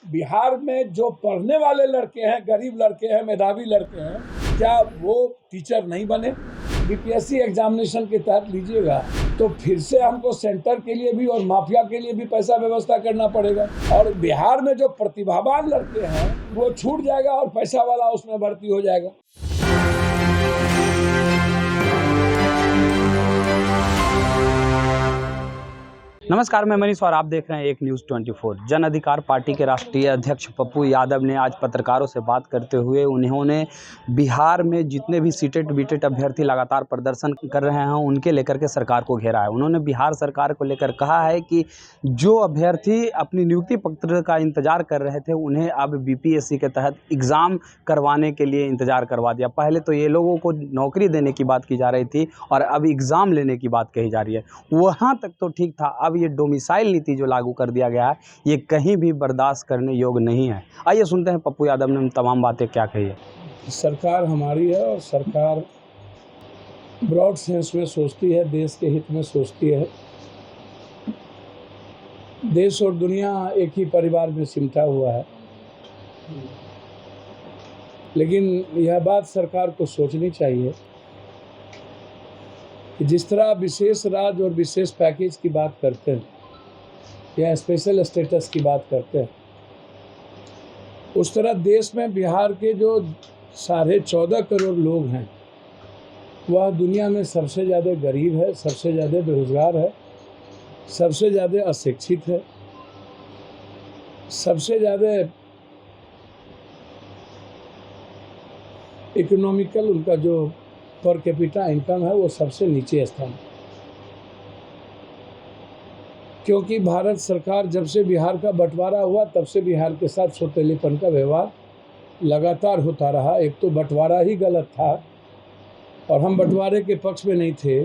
बिहार में जो पढ़ने वाले लड़के हैं, गरीब लड़के हैं, मेधावी लड़के हैं, क्या वो टीचर नहीं बने? बीपीएससी एग्जामिनेशन के तहत लीजिएगा तो फिर से हमको सेंटर के लिए भी और माफिया के लिए भी पैसा व्यवस्था करना पड़ेगा। और बिहार में जो प्रतिभावान लड़के हैं वो छूट जाएगा और पैसा वाला उसमें भर्ती हो जाएगा। नमस्कार, मैं मनीष और आप देख रहे हैं एक न्यूज़ 24। जन अधिकार पार्टी के राष्ट्रीय अध्यक्ष पप्पू यादव ने आज पत्रकारों से बात करते हुए उन्होंने बिहार में जितने भी सीटेट बीटेट अभ्यर्थी लगातार प्रदर्शन कर रहे हैं उनके लेकर के सरकार को घेरा है। उन्होंने बिहार सरकार को लेकर कहा है कि जो अभ्यर्थी अपनी नियुक्ति पत्र का इंतजार कर रहे थे उन्हें अब बीपीएससी के तहत एग्ज़ाम करवाने के लिए इंतजार करवा दिया। पहले तो ये लोगों को नौकरी देने की बात की जा रही थी और अब एग्ज़ाम लेने की बात कही जा रही है। वहाँ तक तो ठीक था, अब ये डोमिसाइल नीति जो लागू कर दिया गया है ये कहीं भी बर्दाश्त करने योग्य नहीं है। आइए सुनते हैं पप्पू यादव ने तमाम बातें क्या कही है। सरकार हमारी है और सरकार ब्रॉड सेंस में सोचती है, देश के हित में सोचती है। देश और दुनिया एक ही परिवार में सिमटा हुआ है, लेकिन यह बात सरकार को सोचनी चाहिए कि जिस तरह विशेष राज्य और विशेष पैकेज की बात करते हैं या स्पेशल स्टेटस की बात करते हैं, उस तरह देश में बिहार के जो 14.5 करोड़ लोग हैं वह दुनिया में सबसे ज़्यादा गरीब है, सबसे ज़्यादा बेरोजगार है, सबसे ज़्यादा अशिक्षित है, सबसे ज़्यादा इकोनॉमिकल उनका जो पर कैपिटा इनकम है वो सबसे नीचे स्थान। क्योंकि भारत सरकार जब से बिहार का बंटवारा हुआ तब से बिहार के साथ सौतेलेपन का व्यवहार लगातार होता रहा। एक तो बंटवारा ही गलत था और हम बंटवारे के पक्ष में नहीं थे,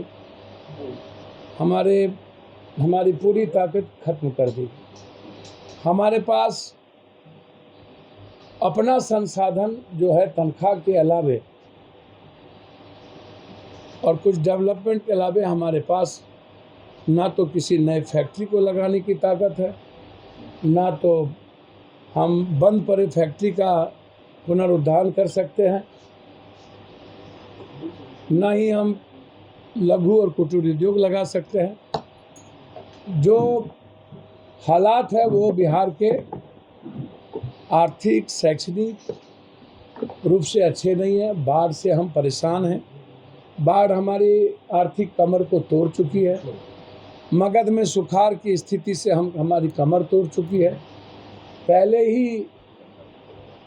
हमारी पूरी ताकत खत्म कर दी। हमारे पास अपना संसाधन जो है तनख्वाह के अलावे और कुछ डेवलपमेंट के अलावे हमारे पास ना तो किसी नए फैक्ट्री को लगाने की ताकत है, ना तो हम बंद पड़े फैक्ट्री का पुनरुद्धार कर सकते हैं, ना ही हम लघु और कुटीर उद्योग लगा सकते हैं। जो हालात है वो बिहार के आर्थिक शैक्षणिक रूप से अच्छे नहीं है। बाढ़ से हम परेशान हैं, बाढ़ हमारी आर्थिक कमर को तोड़ चुकी है। मगध में सुखाड़ की स्थिति से हमारी कमर तोड़ चुकी है। पहले ही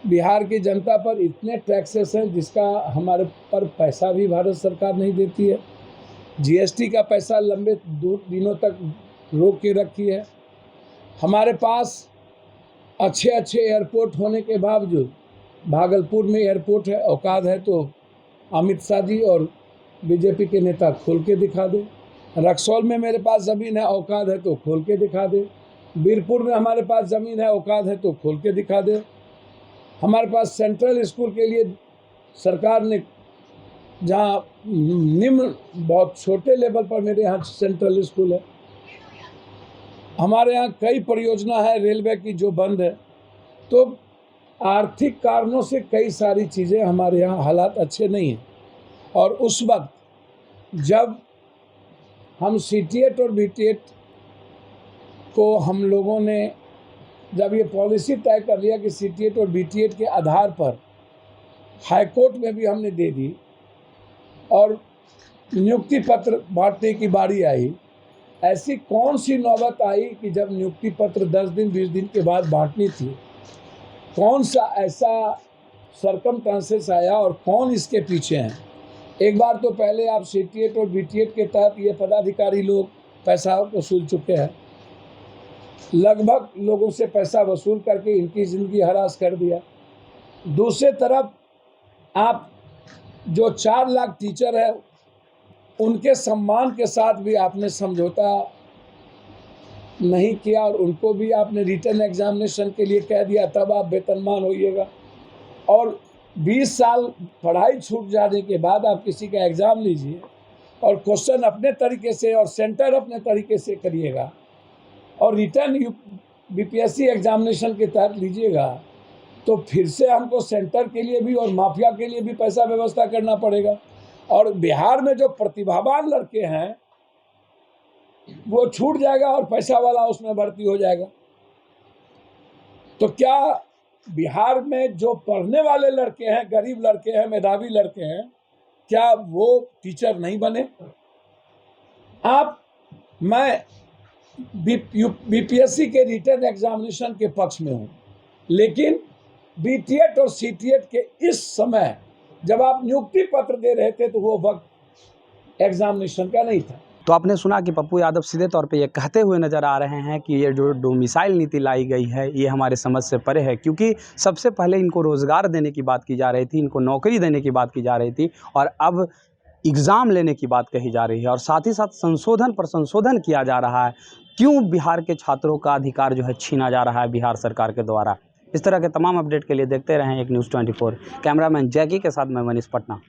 बिहार की जनता पर इतने टैक्सेस हैं जिसका हमारे पर पैसा भी भारत सरकार नहीं देती है। जीएसटी का पैसा लंबे दिनों तक रोक के रखी है। हमारे पास अच्छे एयरपोर्ट होने के बावजूद, भागलपुर में एयरपोर्ट है, औकात है तो अमित शाह जी और बीजेपी के नेता खोल के दिखा दे। रक्सौल में मेरे पास ज़मीन है, औकात है तो खोल के दिखा दे। बीरपुर में हमारे पास ज़मीन है, औकात है तो खोल के दिखा दे। हमारे पास सेंट्रल स्कूल के लिए सरकार ने, जहाँ निम्न बहुत छोटे लेवल पर मेरे यहाँ सेंट्रल स्कूल है, हमारे यहाँ कई परियोजना है रेलवे की जो बंद है। तो आर्थिक कारणों से कई सारी चीज़ें हमारे यहाँ हालात अच्छे नहीं हैं। और उस वक्त जब हम सीटीएट और बीटीएट को हम लोगों ने जब ये पॉलिसी तय कर लिया कि सीटीएट और बीटीएट के आधार पर हाईकोर्ट में भी हमने दे दी और नियुक्ति पत्र बांटने की बारी आई, ऐसी कौन सी नौबत आई कि जब नियुक्ति पत्र 10 दिन 20 दिन के बाद बांटनी थी? कौन सा ऐसा सर्कमस्टेंसेस आया और कौन इसके पीछे हैं? एक बार तो पहले आप सीटीएट और बीटीएट के तहत ये पदाधिकारी लोग पैसा वसूल चुके हैं, लगभग लोगों से पैसा वसूल करके इनकी ज़िंदगी हरास कर दिया। दूसरे तरफ आप जो 4 लाख टीचर है उनके सम्मान के साथ भी आपने समझौता नहीं किया और उनको भी आपने रिटर्न एग्जामिनेशन के लिए कह दिया तब आप वेतनमान होइएगा। और 20 साल पढ़ाई छूट जाने के बाद आप किसी का एग्ज़ाम लीजिए और क्वेश्चन अपने तरीके से और सेंटर अपने तरीके से करिएगा और रिटर्न बीपीएससी एग्जामिनेशन के तहत लीजिएगा तो फिर से हमको सेंटर के लिए भी और माफिया के लिए भी पैसा व्यवस्था करना पड़ेगा। और बिहार में जो प्रतिभावान लड़के हैं वो छूट जाएगा और पैसा वाला उसमें भर्ती हो जाएगा। तो क्या बिहार में जो पढ़ने वाले लड़के हैं, गरीब लड़के हैं, मेधावी लड़के हैं, क्या वो टीचर नहीं बने? मैं बीपीएससी के रिटन एग्जामिनेशन के पक्ष में हूँ, लेकिन बीटीएट और सीटीएट के इस समय जब आप नियुक्ति पत्र दे रहे थे तो वो वक्त एग्जामिनेशन का नहीं था। तो आपने सुना कि पप्पू यादव सीधे तौर पे ये कहते हुए नज़र आ रहे हैं कि ये जो डोमिसाइल नीति लाई गई है ये हमारे समझ से परे है, क्योंकि सबसे पहले इनको रोज़गार देने की बात की जा रही थी, इनको नौकरी देने की बात की जा रही थी, और अब एग्ज़ाम लेने की बात कही जा रही है, और साथ ही साथ संशोधन पर संशोधन किया जा रहा है। क्यों बिहार के छात्रों का अधिकार जो है छीना जा रहा है बिहार सरकार के द्वारा? इस तरह के तमाम अपडेट के लिए देखते रहें एक न्यूज़ 24। कैमरामैन जैकी के साथ मैं मनीष पटना।